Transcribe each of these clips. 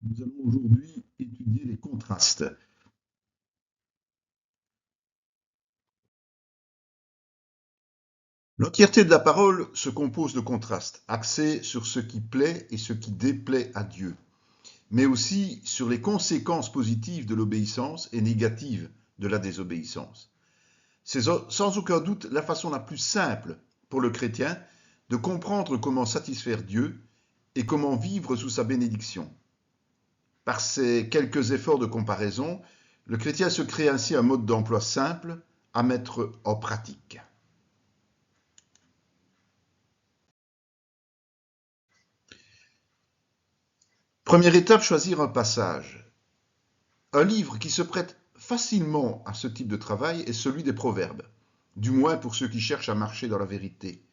Nous allons aujourd'hui étudier les contrastes. L'entièreté de la parole se compose de contrastes, axés sur ce qui plaît et ce qui déplaît à Dieu, mais aussi sur les conséquences positives de l'obéissance et négatives de la désobéissance. C'est sans aucun doute la façon la plus simple pour le chrétien de comprendre comment satisfaire Dieu et comment vivre sous sa bénédiction. Par ces quelques efforts de comparaison, le chrétien se crée ainsi un mode d'emploi simple à mettre en pratique. Première étape, choisir un passage. Un livre qui se prête facilement à ce type de travail est celui des Proverbes, du moins pour ceux qui cherchent à marcher dans la vérité.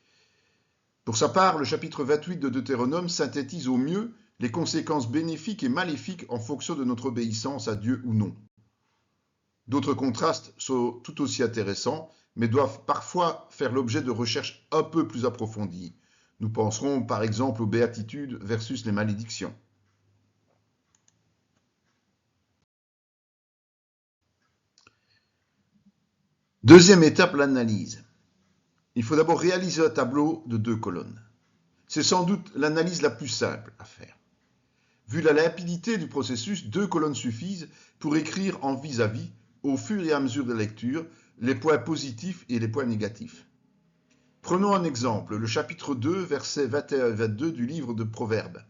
Pour sa part, le chapitre 28 de Deutéronome synthétise au mieux les conséquences bénéfiques et maléfiques en fonction de notre obéissance à Dieu ou non. D'autres contrastes sont tout aussi intéressants, mais doivent parfois faire l'objet de recherches un peu plus approfondies. Nous penserons par exemple aux béatitudes versus les malédictions. Deuxième étape, l'analyse. Il faut d'abord réaliser un tableau de 2 colonnes. C'est sans doute l'analyse la plus simple à faire. Vu la limpidité du processus, 2 colonnes suffisent pour écrire en vis-à-vis, au fur et à mesure de la lecture, les points positifs et les points négatifs. Prenons un exemple, le chapitre 2, versets 21 et 22 du livre de Proverbes.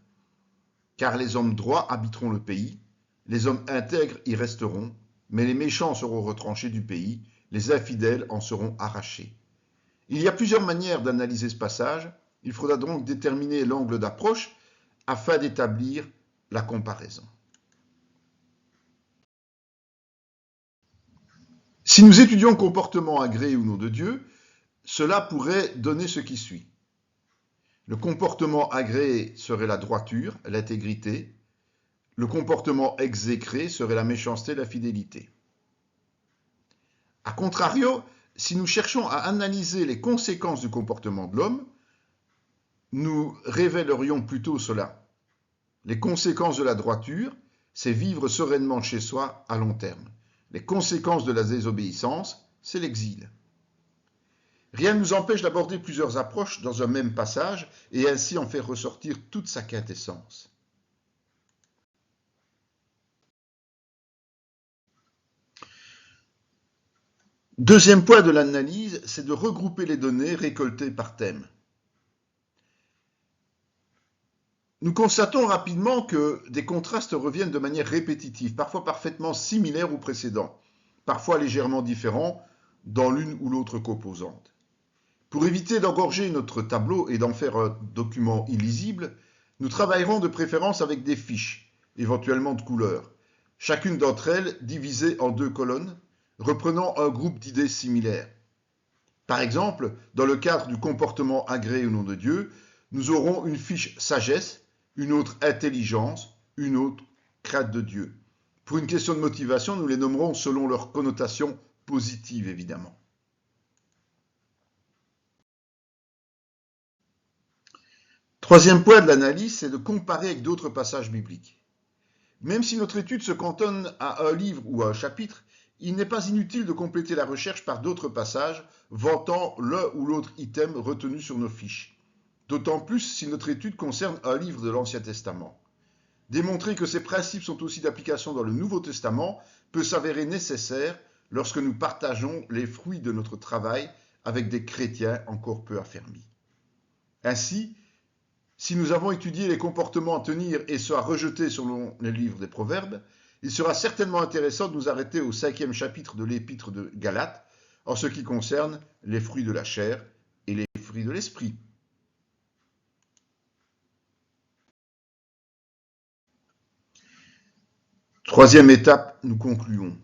Car les hommes droits habiteront le pays, les hommes intègres y resteront, mais les méchants seront retranchés du pays, les infidèles en seront arrachés. Il y a plusieurs manières d'analyser ce passage. Il faudra donc déterminer l'angle d'approche afin d'établir la comparaison. Si nous étudions le comportement agréé ou non de Dieu, cela pourrait donner ce qui suit. Le comportement agréé serait la droiture, l'intégrité. Le comportement exécré serait la méchanceté, la fidélité. A contrario, si nous cherchons à analyser les conséquences du comportement de l'homme, nous révélerions plutôt cela. Les conséquences de la droiture, c'est vivre sereinement chez soi à long terme. Les conséquences de la désobéissance, c'est l'exil. Rien ne nous empêche d'aborder plusieurs approches dans un même passage et ainsi en faire ressortir toute sa quintessence. Deuxième point de l'analyse, c'est de regrouper les données récoltées par thème. Nous constatons rapidement que des contrastes reviennent de manière répétitive, parfois parfaitement similaires aux précédents, parfois légèrement différents dans l'une ou l'autre composante. Pour éviter d'engorger notre tableau et d'en faire un document illisible, nous travaillerons de préférence avec des fiches, éventuellement de couleurs, chacune d'entre elles divisée en 2 colonnes, reprenant un groupe d'idées similaires. Par exemple, dans le cadre du comportement agréé au nom de Dieu, nous aurons une fiche sagesse, une autre intelligence, une autre crainte de Dieu. Pour une question de motivation, nous les nommerons selon leur connotation positive, évidemment. Troisième point de l'analyse, c'est de comparer avec d'autres passages bibliques. Même si notre étude se cantonne à un livre ou à un chapitre, il n'est pas inutile de compléter la recherche par d'autres passages vantant l'un ou l'autre item retenu sur nos fiches. D'autant plus si notre étude concerne un livre de l'Ancien Testament. Démontrer que ces principes sont aussi d'application dans le Nouveau Testament peut s'avérer nécessaire lorsque nous partageons les fruits de notre travail avec des chrétiens encore peu affermis. Ainsi, si nous avons étudié les comportements à tenir et ceux à rejeter selon le livre des Proverbes, il sera certainement intéressant de nous arrêter au 5e chapitre de l'épître de Galates en ce qui concerne les fruits de la chair et les fruits de l'esprit. Troisième étape, nous concluons.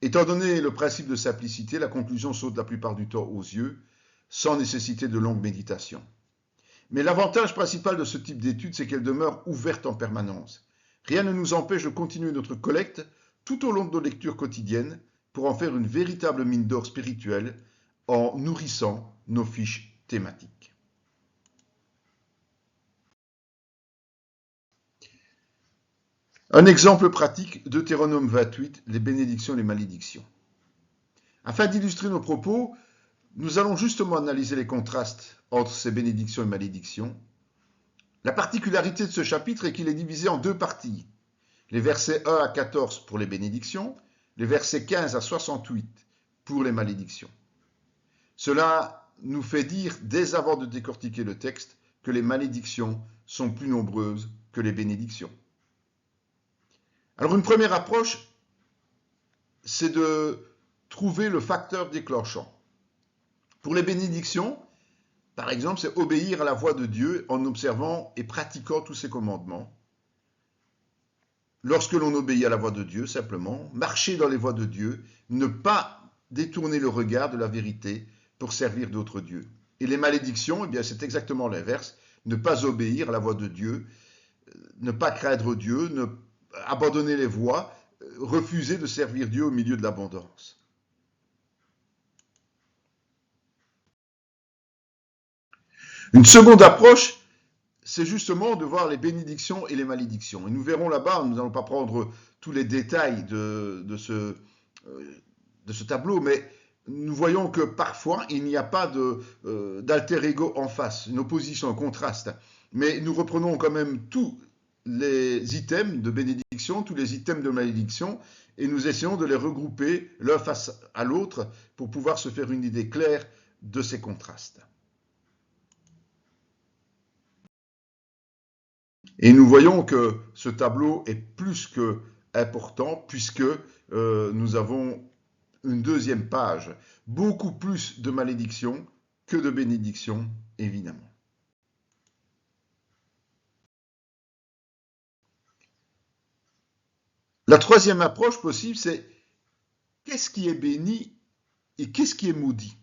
Étant donné le principe de simplicité, la conclusion saute la plupart du temps aux yeux, sans nécessiter de longue méditation. Mais l'avantage principal de ce type d'étude, c'est qu'elle demeure ouverte en permanence. Rien ne nous empêche de continuer notre collecte tout au long de nos lectures quotidiennes pour en faire une véritable mine d'or spirituelle en nourrissant nos fiches thématiques. Un exemple pratique, Deutéronome 28, les bénédictions et les malédictions. Afin d'illustrer nos propos, nous allons justement analyser les contrastes entre ces bénédictions et malédictions. La particularité de ce chapitre est qu'il est divisé en deux parties. Les versets 1 à 14 pour les bénédictions, les versets 15 à 68 pour les malédictions. Cela nous fait dire, dès avant de décortiquer le texte, que les malédictions sont plus nombreuses que les bénédictions. Alors une première approche, c'est de trouver le facteur déclenchant. Pour les bénédictions, par exemple, c'est obéir à la voix de Dieu en observant et pratiquant tous ses commandements. Lorsque l'on obéit à la voix de Dieu, simplement, marcher dans les voies de Dieu, ne pas détourner le regard de la vérité pour servir d'autres dieux. Et les malédictions, eh bien, c'est exactement l'inverse, ne pas obéir à la voix de Dieu, ne pas craindre Dieu, abandonner les voies, refuser de servir Dieu au milieu de l'abondance. Une seconde approche, c'est justement de voir les bénédictions et les malédictions. Et nous verrons là-bas, nous n'allons pas prendre tous les détails de ce tableau, mais nous voyons que parfois, il n'y a pas d'alter ego en face, une opposition, un contraste. Mais nous reprenons quand même tous les items de bénédiction, tous les items de malédiction, et nous essayons de les regrouper l'un face à l'autre pour pouvoir se faire une idée claire de ces contrastes. Et nous voyons que ce tableau est plus que important puisque nous avons une deuxième page, beaucoup plus de malédictions que de bénédictions, évidemment. La troisième approche possible, c'est qu'est-ce qui est béni et qu'est-ce qui est maudit.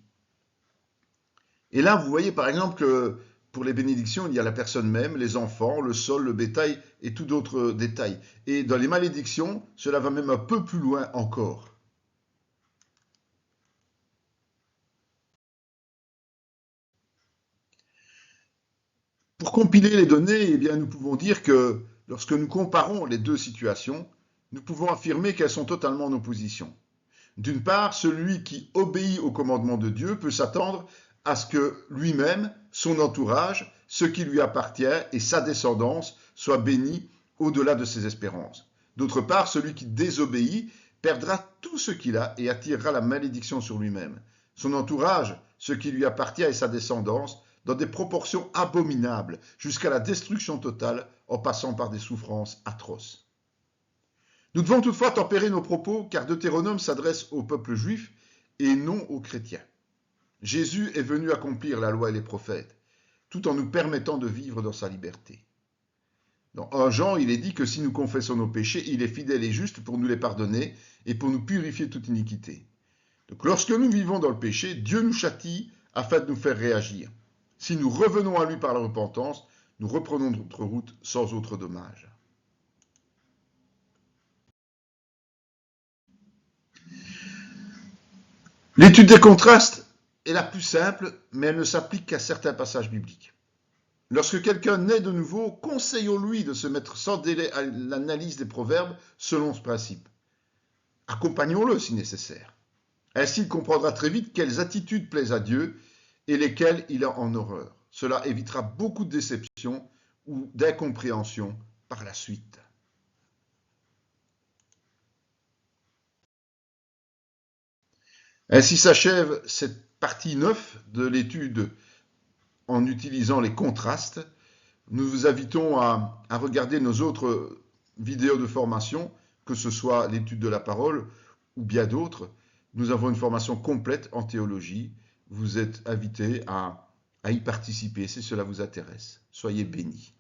Et là, vous voyez par exemple que pour les bénédictions, il y a la personne même, les enfants, le sol, le bétail et tout d'autres détails. Et dans les malédictions, cela va même un peu plus loin encore. Pour compiler les données, eh bien, nous pouvons dire que lorsque nous comparons les deux situations, nous pouvons affirmer qu'elles sont totalement en opposition. D'une part, celui qui obéit au commandement de Dieu peut s'attendre à ce que lui-même, son entourage, ce qui lui appartient et sa descendance soient bénis au-delà de ses espérances. D'autre part, celui qui désobéit perdra tout ce qu'il a et attirera la malédiction sur lui-même. Son entourage, ce qui lui appartient et sa descendance, dans des proportions abominables, jusqu'à la destruction totale en passant par des souffrances atroces. Nous devons toutefois tempérer nos propos car Deutéronome s'adresse au peuple juif et non aux chrétiens. Jésus est venu accomplir la loi et les prophètes, tout en nous permettant de vivre dans sa liberté. Dans 1 Jean, il est dit que si nous confessons nos péchés, il est fidèle et juste pour nous les pardonner et pour nous purifier de toute iniquité. Donc lorsque nous vivons dans le péché, Dieu nous châtie afin de nous faire réagir. Si nous revenons à lui par la repentance, nous reprenons notre route sans autre dommage. L'étude des contrastes est la plus simple, mais elle ne s'applique qu'à certains passages bibliques. Lorsque quelqu'un naît de nouveau, conseillons-lui de se mettre sans délai à l'analyse des proverbes selon ce principe. Accompagnons-le si nécessaire. Ainsi, il comprendra très vite quelles attitudes plaisent à Dieu et lesquelles il a en horreur. Cela évitera beaucoup de déceptions ou d'incompréhension par la suite. Ainsi s'achève cette partie 9 de l'étude en utilisant les contrastes. Nous vous invitons à regarder nos autres vidéos de formation, que ce soit l'étude de la parole ou bien d'autres. Nous avons une formation complète en théologie. Vous êtes invités à y participer si cela vous intéresse. Soyez bénis.